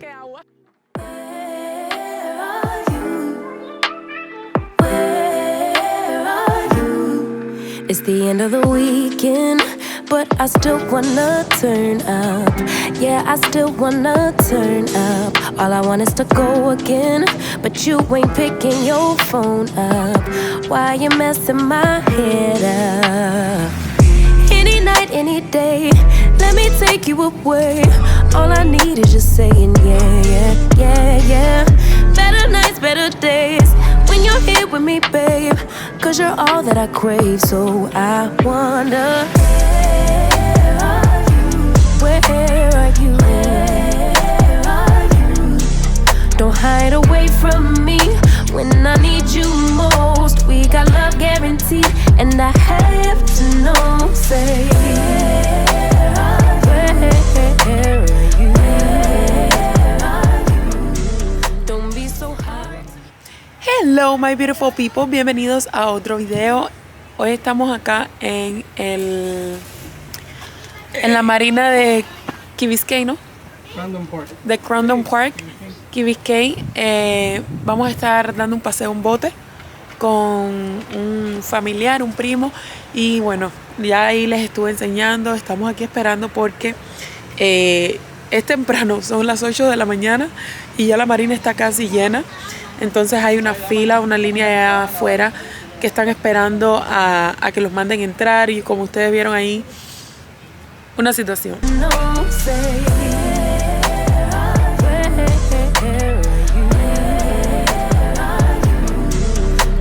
que agua. It's the end of the weekend, but I still wanna turn up. Yeah, I still wanna turn up. All I want is to go again, but you ain't picking your phone up. Why you messing my head up? Any night, any day, let me take you away. All I need is just saying yeah, yeah, yeah, yeah. Better nights, better days, when you're here with me, babe. Cause you're all that I crave, so I wonder, where are you? Where are you? Don't hide away from me when I need you most. We got love guaranteed, and I have to know, say, where are you? Don't be so hard. Hello my beautiful people, bienvenidos a otro video. Hoy estamos acá en la marina de Key Biscayne, ¿no? De Crandon Park, Key Biscayne. Vamos a estar dando un paseo en bote con un familiar, un primo, y bueno, ya ahí les estuve enseñando. Estamos aquí esperando porque es temprano, son las 8 de la mañana y ya la marina está casi llena. Entonces hay una fila, una línea allá afuera que están esperando a que los manden entrar, y como ustedes vieron ahí, una situación.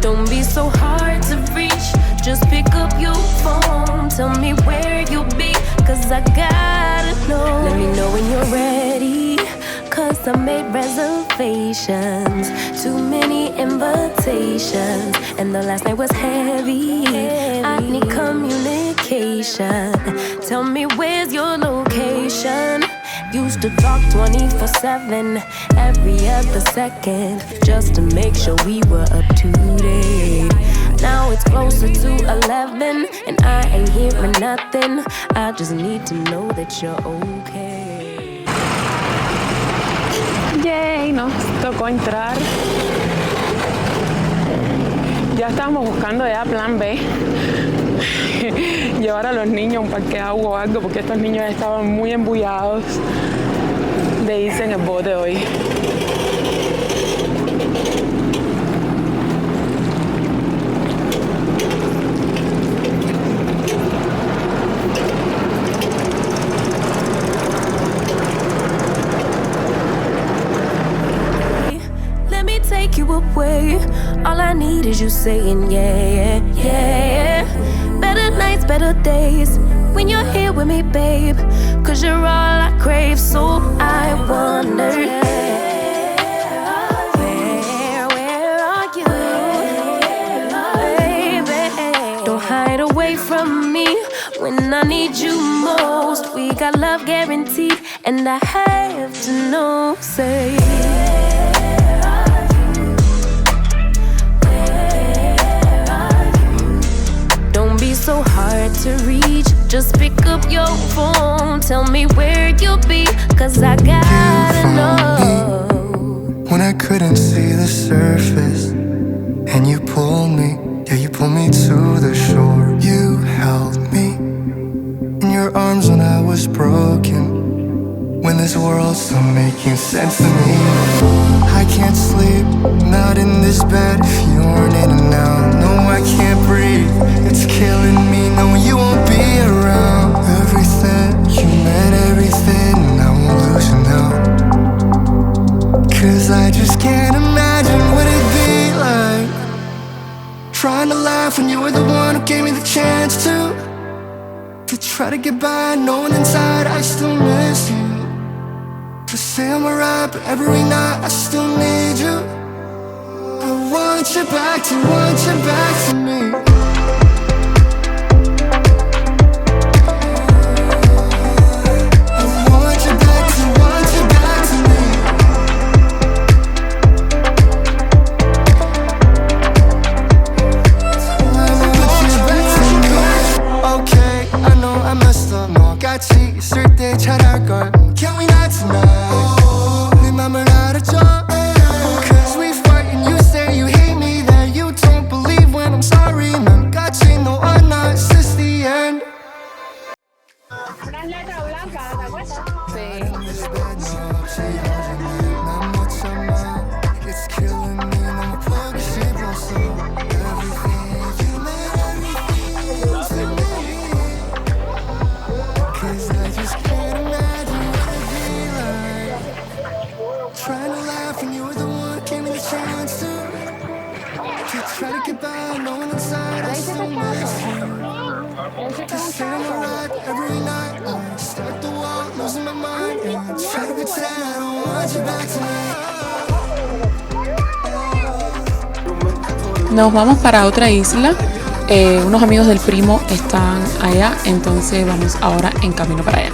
Don't be so hard to reach, just pick up your phone, tell me where you'll be, cause I gotta know. Let me know when you're ready, cause I made reservations, too many invitations, and the last night was heavy. I need communication, tell me where's your location. Used to talk 24/7, every other second, just to make sure we were up to date. Now it's closer to 11, and I ain't hearing nothing. I just need to know that you're okay. Yay, nos tocó entrar. Ya estábamos buscando ya plan B. Llevar a los niños a un parque de agua o algo, porque estos niños estaban muy embullados de irse en el bote hoy. Take you away. All I need is you saying yeah, yeah, yeah. Better nights, better days, when you're here with me, babe. Cause you're all I crave, so I wonder, where are you, baby? Don't hide away from me when I need you most. We got love guaranteed, and I have to know, say, so hard to reach, just pick up your phone, tell me where you'll be, cause I gotta know. When I couldn't see the surface, and you pulled me, yeah, you pulled me to the shore. You held me in your arms when I was broken, when this world's still making sense to me. I can't sleep, not in this bed, if you aren't in and out. No, I can't breathe, it's killing me, no, you won't be around. Everything, you meant everything, I won't lose you now. Cause I just can't imagine what it'd be like, trying to laugh when you were the one who gave me the chance to try to get by, knowing inside I still miss you. To say I'm alright, but every night I still need you. I want you back to me. I want you back to me. Okay, I know I messed up. 너 같이 있을 때 잘할걸. Can we not tonight? 내 맘 Nos vamos para otra isla. Unos amigos del primo están allá, entonces vamos ahora en camino para allá.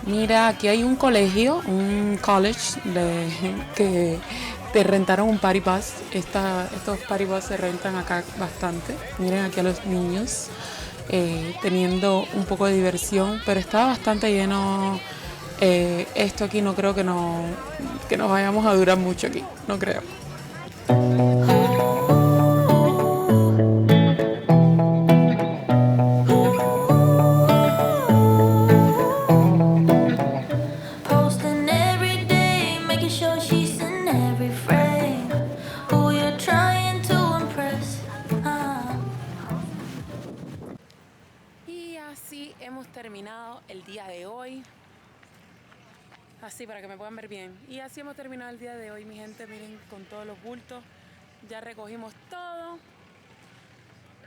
Mira, aquí hay un colegio, un college que te rentaron un party bus. Estos party bus se rentan acá bastante. Miren aquí a los niños teniendo un poco de diversión, pero está bastante lleno esto aquí. No creo que nos vayamos a durar mucho aquí, no creo. Terminado el día de hoy, así para que me puedan ver bien, y así hemos terminado el día de hoy, mi gente. Miren, con todos los bultos ya recogimos todo.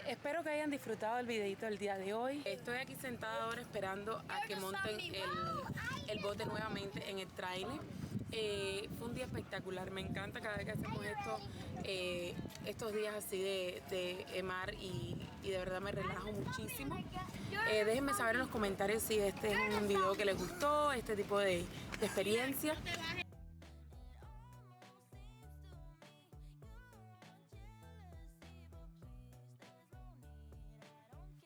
Espero que hayan disfrutado el videito del día de hoy. Estoy aquí sentada ahora esperando a que monten el bote nuevamente en el trailer. Fue un día espectacular, me encanta cada vez que hacemos estos días así de mar, y de verdad me relajo muchísimo. Déjenme saber en los comentarios si este es un video que les gustó, este tipo de experiencia.